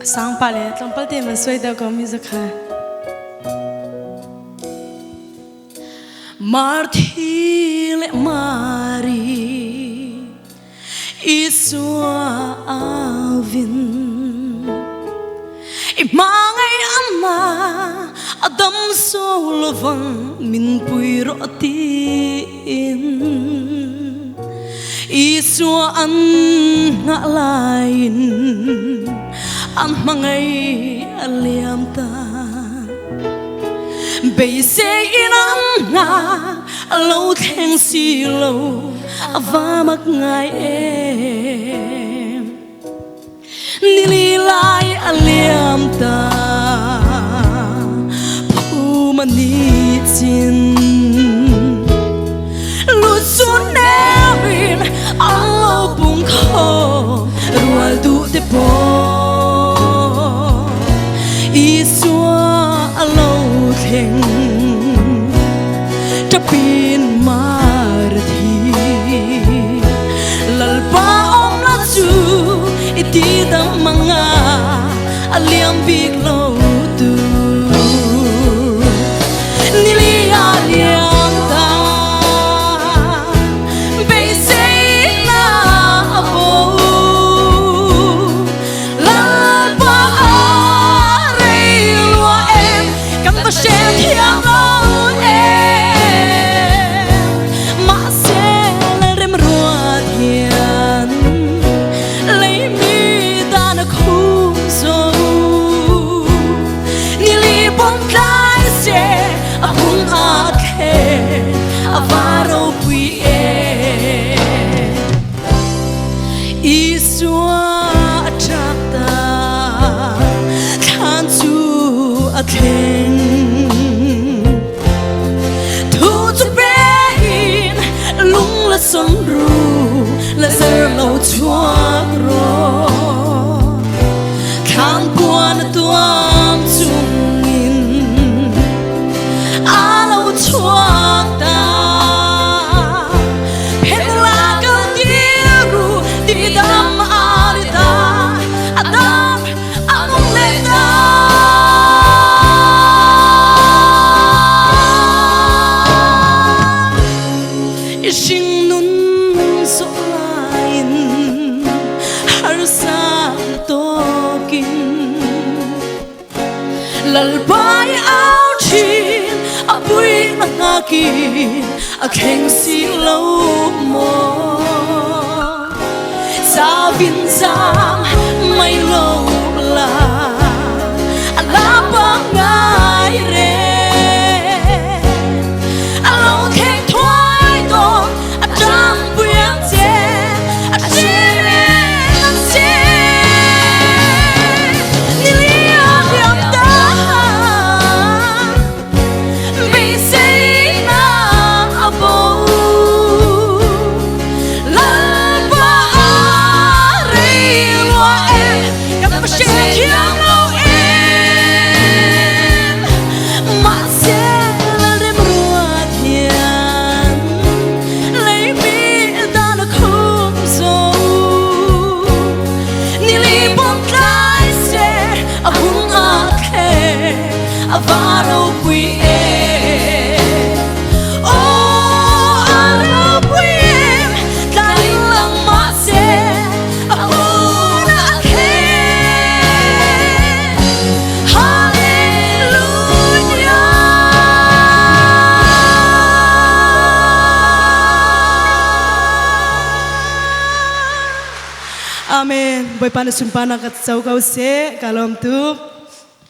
sang pale tlampal te man soi da ko music ha Marthil Mari Isua Avin Imangai ama Adam Solovan Min Puirotin Isua an nga lain Ang mangay aliam ta Bây giờ inang nga lâu thèn si lâu và mặc ngài em nililay aliam ta pu manitin lusun nevin alo bung kho rual du de po isua alo thèn Tapin marthi lalpa om la chu iti dam manga aliam big lo tu nilia liam ta be say na abo lalpa re lo em kam ta shen thiam lo Avaro pui Isua atrakta Tantu atheng Thu tu bein Lung la son ru La ser lo chuak ro Khang buan tuam chungin Alo chuak Sing nun so lain har sa tokin lalbai ao chin apui mangakin a kheng si lo mo sa vin sam mai lo la ala pa ngai re Avaro pui Oh, aro pui Daling lang mase Ahuna ke Hallelujah Amen. Boy panas sumpah nakat sau kau se kalom tu